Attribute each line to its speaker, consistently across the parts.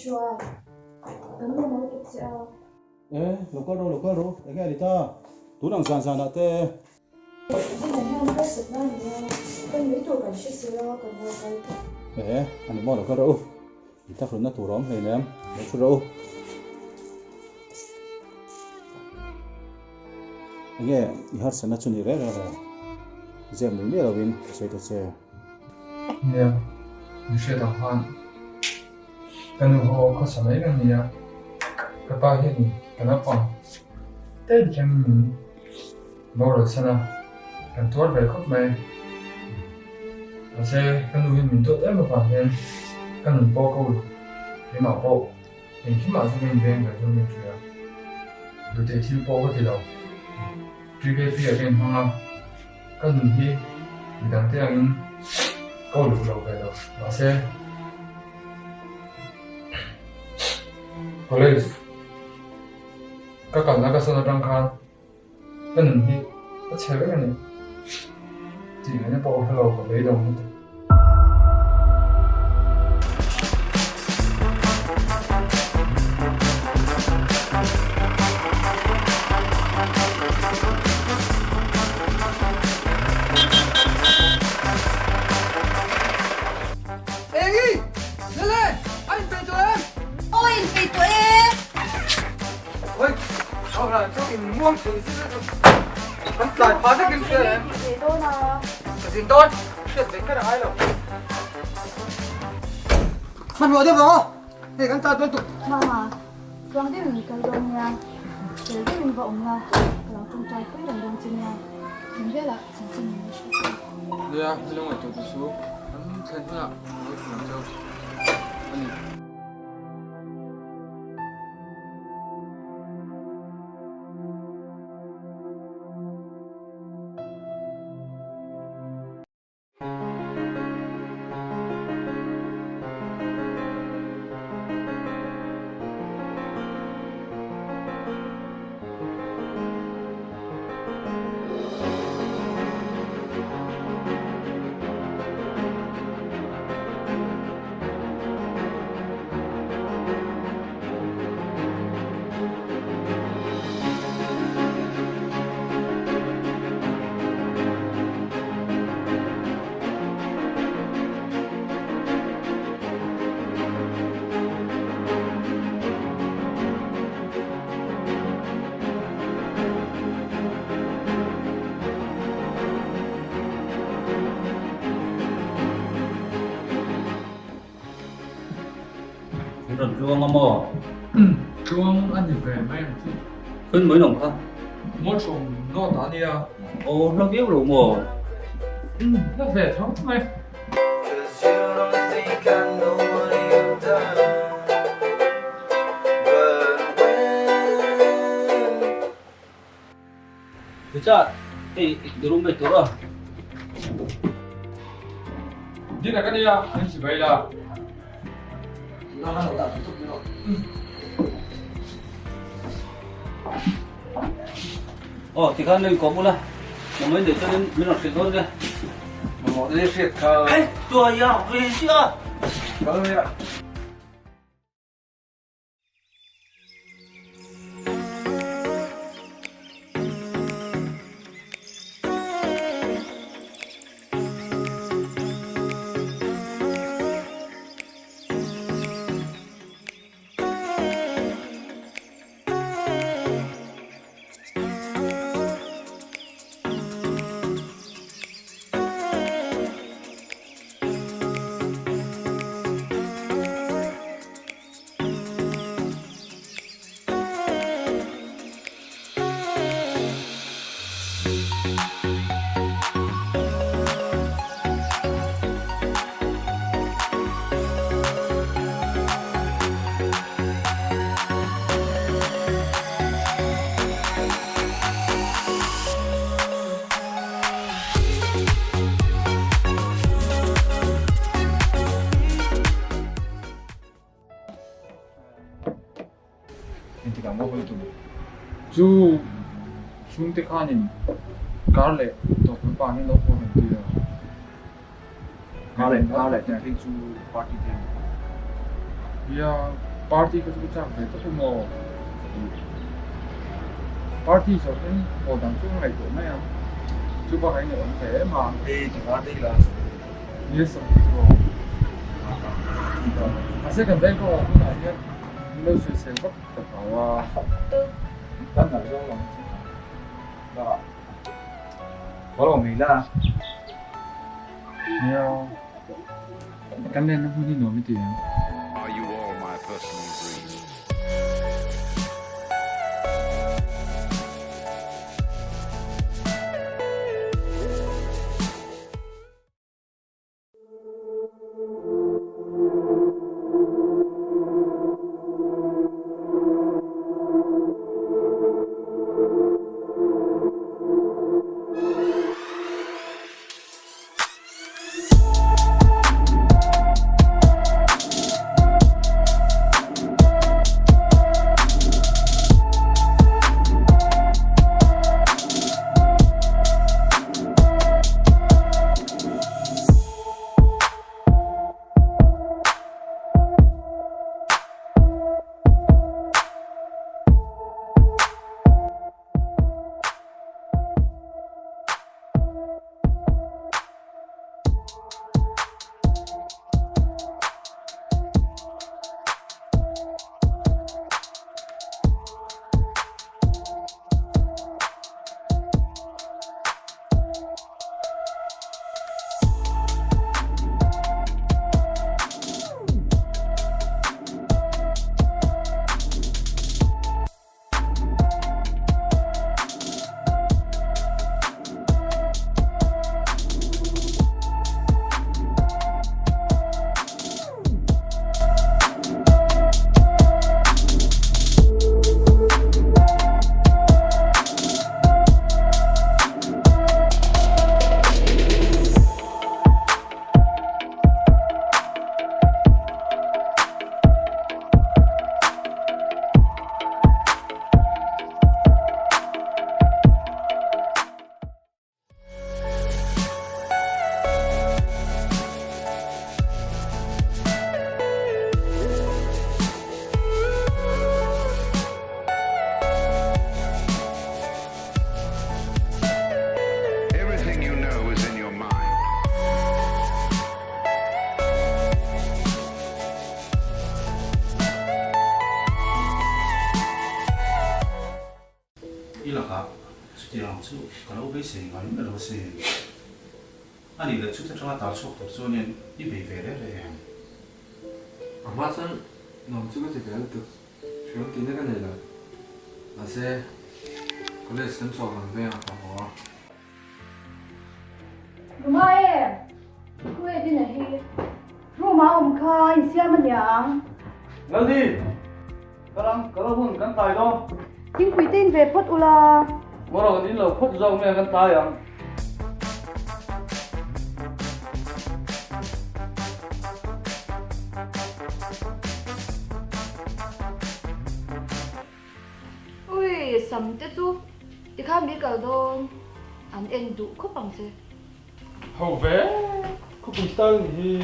Speaker 1: xua tấm nó mới được chưa
Speaker 2: ê lục có đâu để nghe đi ta tú đang sàn đã tê
Speaker 1: cái này nó có sự năng nha cái mấy chỗ cảnh sự sự lo còn nhiều cái
Speaker 2: ê anh đi mua lục có đâu đi ta hurna tu rom này nè lục có đâu nghe ihar sana chuni re re zem ni ne lovin sei to che
Speaker 3: yeah you should have fun kan ho ko samai kan nia ka Pathianin kana pa te kem mor sana kan tor ve khop mai ase kan nu min to em pa hen kan po ko ni ma po ni ki ma zung ben ga zung ni chua du te til po ko ti lo PKP again hang kan hi dang te angin câu lục lục về rồi nó sẽ có lấy các cảm giác các sự trăng khan cái nền thì nó chơi cái này chỉ là những bộ hello của lấy đồng muông thì vẫn lại phá cái kim kia em cái gì tốt chuyện đến cái nào ai đâu mặt vừa tiếp đó thì con ta tuân tục
Speaker 1: mama vâng đi mình cần đồng nha để đi mình vọng nha là chungchang quý đồng đồng chinh nha mình biết là chính mình
Speaker 3: đi à đi đâu mà tụt xuống hắn thêm thế nào nó làm sao anh
Speaker 2: rồi chuông mò
Speaker 3: chuông anh về mấy
Speaker 2: hơn mới nồng không
Speaker 3: một số nó đã đi à
Speaker 2: ô nó biết rồi mò
Speaker 3: nó về thôi mày
Speaker 2: Bisa, di rumah itu lah.
Speaker 3: đi là cái đi à anh chỉ vậy là
Speaker 2: thì kan này có mua là, mới để cho nên mình học chuyện thôi kìa.
Speaker 3: mà một cái việc thờ
Speaker 2: Hey, tôi ya, về chưa?
Speaker 3: có gì ạ 인티가 먹을 좀 주 중대가님 갈래 또 불방이 넣고 있는데요. 갈래 그냥 해주 파티 때. 야 party ka chuangchang ve to mo party so in mo dang chu ngaihzawn ya chu ba hai ne on the ma e ta dei la yes so a second day ko na ya lo su sen ba ta wa tan na lo lo ba có lo mi la nhiều cái này nó không đi nổi mấy tiền.
Speaker 4: Are you all my personal dreams?
Speaker 2: kalau besi kan ada besi. Ani dah cuci cuma tahu sok tu ni di bawah le.
Speaker 3: Amasan nom juga tidak tu. Siapa tina kan ada. Nasi kalau sem soalan tu yang apa?
Speaker 1: Rumah kue di neih. Rumah kah insiam yang.
Speaker 5: Ngaldi, kalau pun kan tayo do.
Speaker 1: Ting kuitin ve pot ula.
Speaker 5: Moro kan lo pot zong me kan tayo.
Speaker 1: Ui, sắm tết chú. Thì khám biết cả đâu. Anh em đủ khóc bằng thế.
Speaker 3: Hậu về, có bị sao thì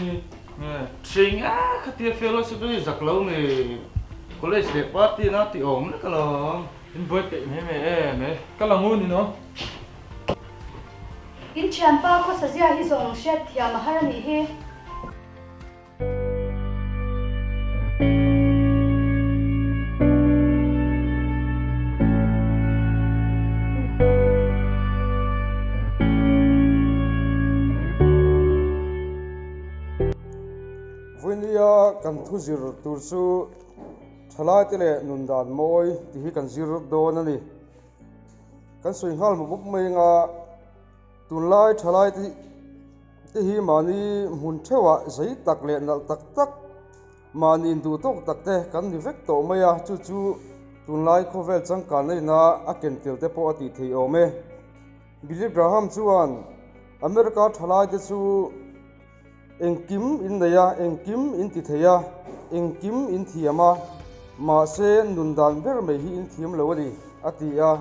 Speaker 3: zinga cái tiệc fellowship đấy giặc lâu này college để party nó thì ổn đấy kalau invite mẹ cái là ngon thì nó
Speaker 1: In champa ko sa zia hi zong shet thia ma har ni he.
Speaker 6: Vuinia kan thu zir tur chu thalai te le nun dan moi ti hi kan zir don ani kan soi hal mu bup mai nga tun lai thalai te hi mani mun thewa zai tak le nal tak tak mani du tok tak te kan ni vek to mai a chu chu tun lai khovel chang kan nei na a ken tel te po ati thei ome Billy Graham chuan America thalai te chu engkim in neia engkim in ti theia engkim in thiama ma se nundan ber mai hi in thiam lo ani atia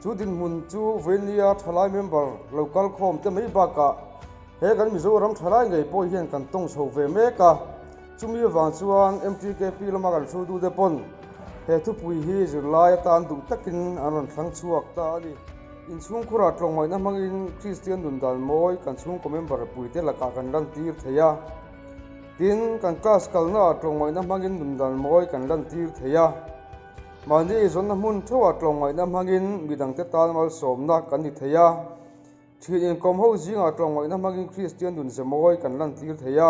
Speaker 6: chu din mun chu venia thalai member local khom te mai bawka he kan Mizoram Ṭhalai ngai po hian kan tong so ve me ka chumi wang chuan MTKP lama kan thu du de pon he thu pui hi zirlai atan du takin anon thlang chuak ta ani in chung khura tlongmai na mangin Christian dundan moi kan chung ko member pui te laka kan lan tir theya tin kan class kalna tlongmai na mangin dundan moi kan lan tir theya mani zon na mun thowa tlongmai na mangin midang te tan mal somna kan ni theya thin in kom ho zinga tlongmai na mangin Christian dun zemoi kan lan tir theya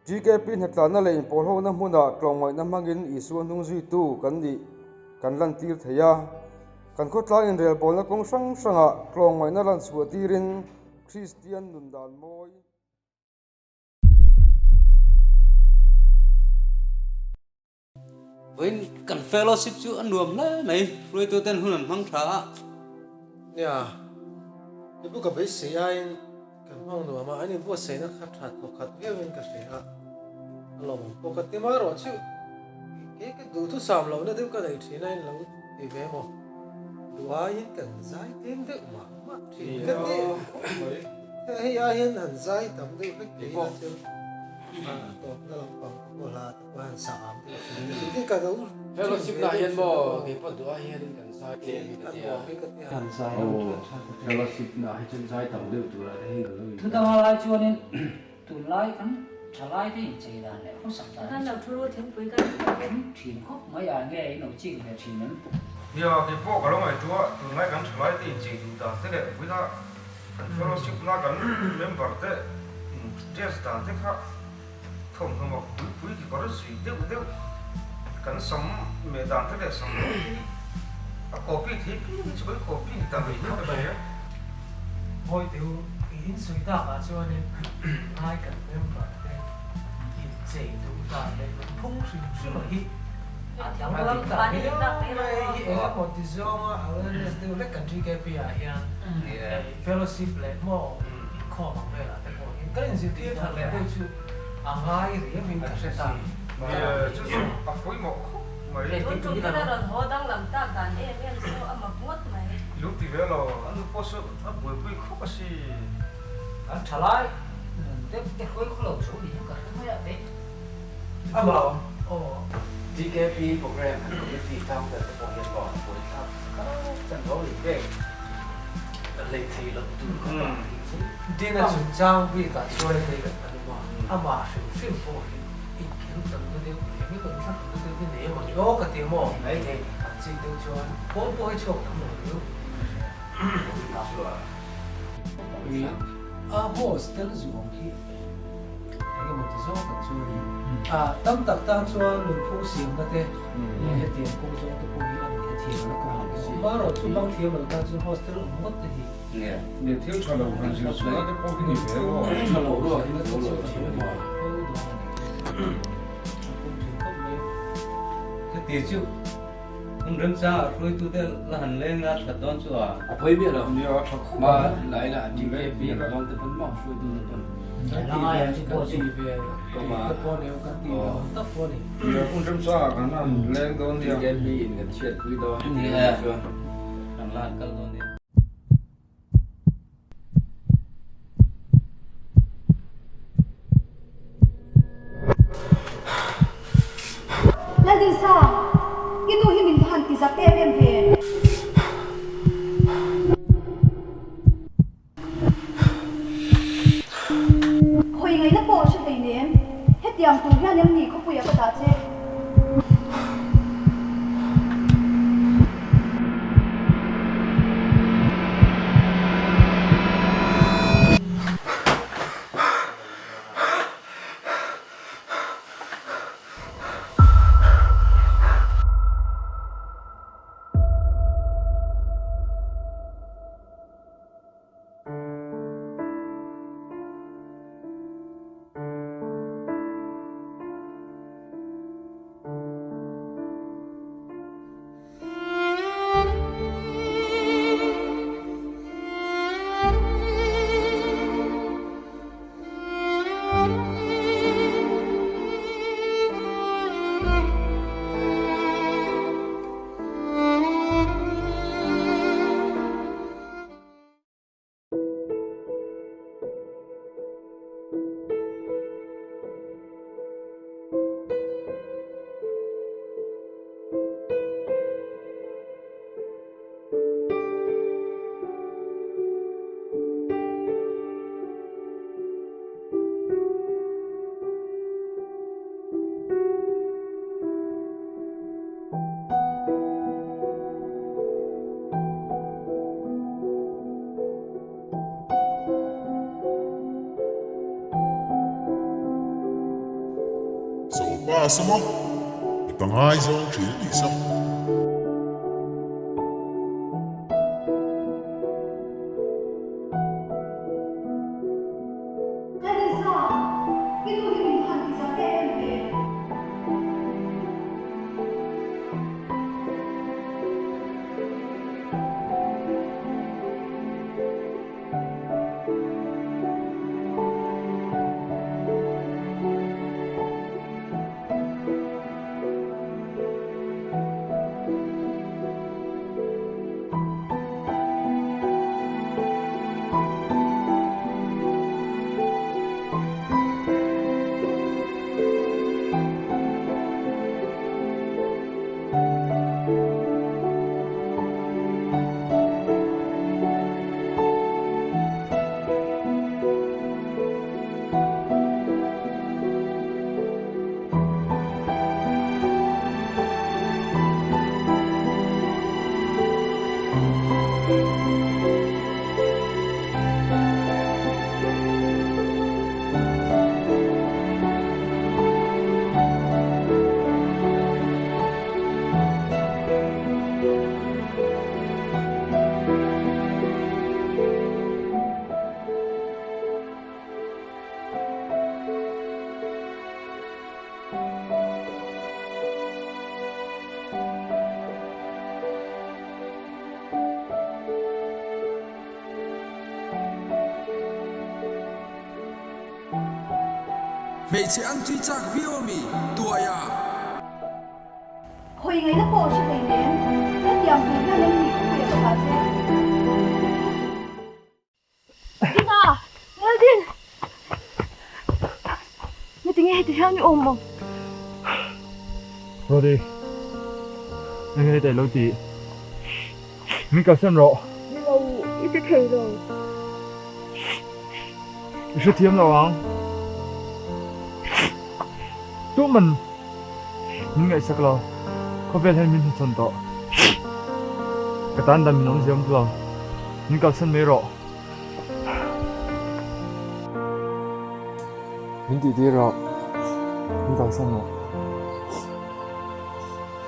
Speaker 6: GKP HNEHTU le in pol ho na hmuna tlongmai na mangin isu nung zui tu kan ni kan lan tir theya kan kho tlang in rel pol na kong sang sanga tlongmai na lan chu tirin Christian dun dan moi
Speaker 7: với cần fellowship chứ ăn nuông đấy mày rồi tôi tên hunan mang thả
Speaker 8: nha cái bữa cái sĩ ai cái mang nuông mà anh em bữa sĩ nó khát khát khát khát cái bên cái sĩ ha lòng bữa cái tim mà rồi chứ cái đủ thứ sàm lâu nó đều cái này thì này lâu thì về mà đủ ai hiện cần giải thêm được mà thì cái cái ai hiện hẳn giải tầm được cái gì đó chứ tôi nó làm bằng một là quan sàm thì cái đó
Speaker 3: fellowship na hian bo ke pa do hian kan sai ke mi ta ya
Speaker 7: kan sai
Speaker 3: fellowship na hi chen sai tam de tu la he ga lo
Speaker 9: thứ ta lai chuan in tun lai kan thalai te chei dan le ko sak ta
Speaker 10: kan lo thuru thing pui kan
Speaker 9: thin khop mai a nge no chi ke thin nan
Speaker 3: ya ke po ka lo mai tu tu ngai kan thalai te chei du ta te le wi na kan fellowship na kan member te just ta te kha thom thom ma pui ki ko sui de kan som me dan te le som a copy thi pi chu copy ni ta mai ka ba ya
Speaker 8: ngồi tiểu in suy ta mà cho nên ai cần em bảo thế in chế đủ ta nên phong suy suy mà hit
Speaker 10: yang
Speaker 8: mà
Speaker 10: dalam
Speaker 8: đi ta
Speaker 10: ban
Speaker 8: đi
Speaker 10: ni tak ni
Speaker 8: em một tí do mà ở đây đều lấy cần truy cái bia hiền fellowship lấy mò kho bằng đây là thế còn cái inzirtirna thằng lấy đây chứ ai thì mình cả sẽ ta
Speaker 3: 就是啊，可以冇，咪
Speaker 10: le kun tu kita ron ho dang lam ta kan em so ama ngot mai
Speaker 3: lúc thì về là anh có số anh buổi buổi không có gì
Speaker 9: kan thalai te khoi khlo so ni ka mai a te
Speaker 8: à bảo
Speaker 5: TKP program and community town that the boy has got for it up. Chẳng có gì về. Lấy thì là tu
Speaker 8: đi là chungchang vì cả cho nên cái anh mà mà sự phổ in kiến tầm cái điều cái còn sắc cái này mà nhớ cái tiếng mò đấy thì anh chỉ điều cho bố cho thằng nó
Speaker 9: vì a hostel zuang hi cái một tí số cái số đi tâm tắc tăng cho luôn phụ xiêm cái thế cái tiền công số tôi cũng nghĩ là cái tiền nó có hàng bao rồi chúng băng thiêm rồi tăng cho hostel mất thì
Speaker 3: để thiếu cho lâu hơn chứ số nó có cái gì về rồi
Speaker 9: cho lâu rồi nó có số tiền mà
Speaker 7: cái tiền chứ không râm xa rồi tôi tên là hành lên ra thật đón chứ à
Speaker 5: Với biết rồi.
Speaker 3: nhiều
Speaker 5: Mà lại là TKP là long tới phấn mỏng xuôi từ tuần.
Speaker 9: là ai chứ có gì về còn mà có nếu các tiền đó tất có đi
Speaker 3: nhiều cũng râm xa cả nó lên đón đi
Speaker 5: TKP là chuyện quý đó.
Speaker 7: thằng là cần đón đi
Speaker 1: la din sa ki tu hi min han ti za te em ve hoi ngai na po she te nem hetiam tu hian em ni ko puya ka ta che
Speaker 11: sama ngaihzawn thil tih sam
Speaker 12: hmeichhiaah an tui chak viomi tiia
Speaker 1: hồi ngày nó bỏ cho mình đến nó tiệm thì nó lên nghỉ cũng việc là thế Dina Nadine mày tính nghe thì theo như ôm không
Speaker 3: rồi đi anh nghe để lâu tí mình cần xem rõ
Speaker 1: lâu ít cái thầy rồi
Speaker 3: sẽ thiêm nào không tụi mình ngaihsak lo có vẻ hay mình chọn đó cái tan đam mình không dám lo mình cần xem mấy rõ mình đi rõ mình cần xem rõ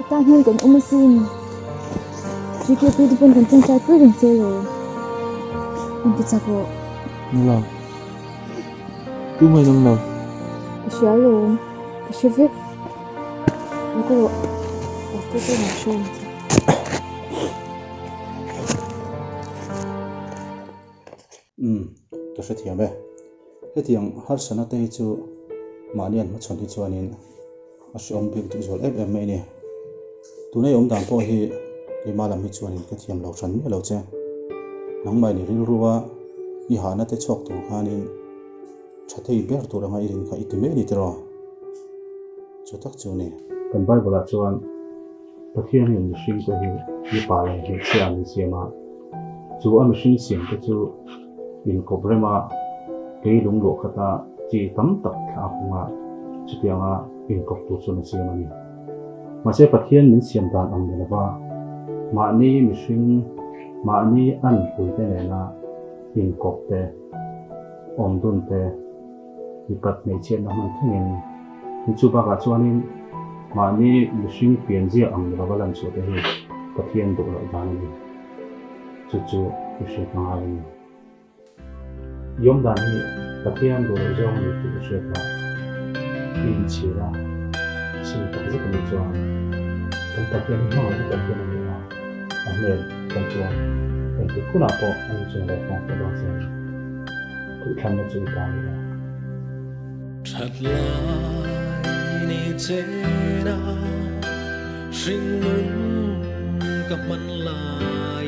Speaker 1: ta hiện còn ông xin chỉ kêu tôi đi bên cạnh chân trái quyết định chơi rồi mình đi chặt rồi
Speaker 3: là tụi mày làm nào
Speaker 1: xóa luôn xóa vết 이거 어떻게 마셔야지
Speaker 2: tôi sẽ thiam bé cái tiếng hát sana tây chu mà niên mất chọn đi chuan in à sẽ ông biết tự rồi em này nè tụi này ông đàn po hi cái mà làm hi chuan in cái thiam lâu sẵn lâu chen nắng mai này riu rua i hà na te chọc tu han in chặt thấy bé tu rằng ai in cái ít mấy đi rồi cho tất chu nè kan Bible la chuan Pathianin mihringte hi mipa le hmeichhiaah an siam chu a mihring siam te chu inkòra keilung lo khata chi tam tak thla hunga chutianga inkòp tu chu na siam ani ma se Pathian min siam dan am lova ma ni mihring ma ni an puite nena inkòp te omdun te mipat hmeichhiaah na man thengin ni chu ba ka chuanin mà ni mihring pian zia ang lova lan chu te hi Pathian do lo dan ni chu chu mihring ngai ni yom dan hi Pathian do lo jong ni tu she pa in chira sin ta zi kan chuan kan Pathian ma ni Pathian ni na amen kan chuan en ti kuna po an chu lo pa ko lo se tu kan na chu ta ni
Speaker 12: thật lai ni chế na sinh nun gặp mặt lại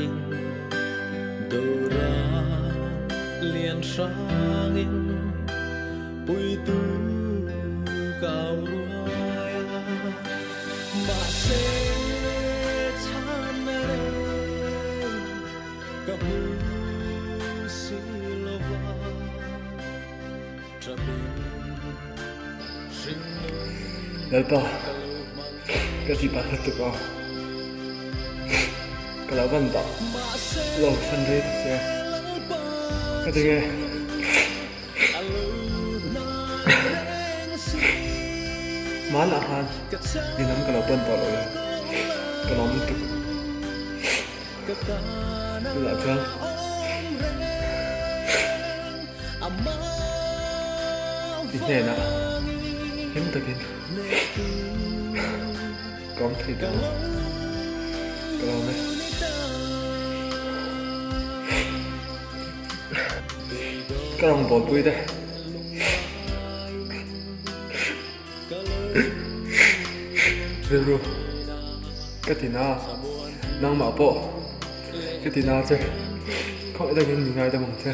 Speaker 12: đồ ra liền sang in bụi tu cao ruaya mà sẽ chán lên gặp si lova
Speaker 3: Delta, kasi pakhat ko. Kalaban ta, lo sandre siya. Katinge. má là han đi nắm cái lỗ bên tỏ rồi cái lỗ mình cực là cho đi hè nè hiếm thực hiện con thì đó cái lỗ này cái lỗ bò bụi đây rồi cái thì na năng mà bộ cái thì na chứ khỏi đây những ngày đâu mà thế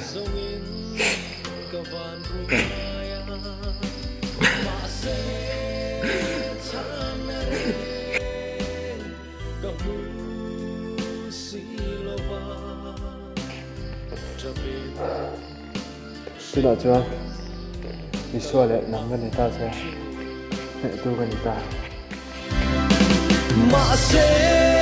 Speaker 3: biết đạo chưa đi xua lại nắm gần người ta sẽ hẹn tu gần người ta
Speaker 12: mà sẽ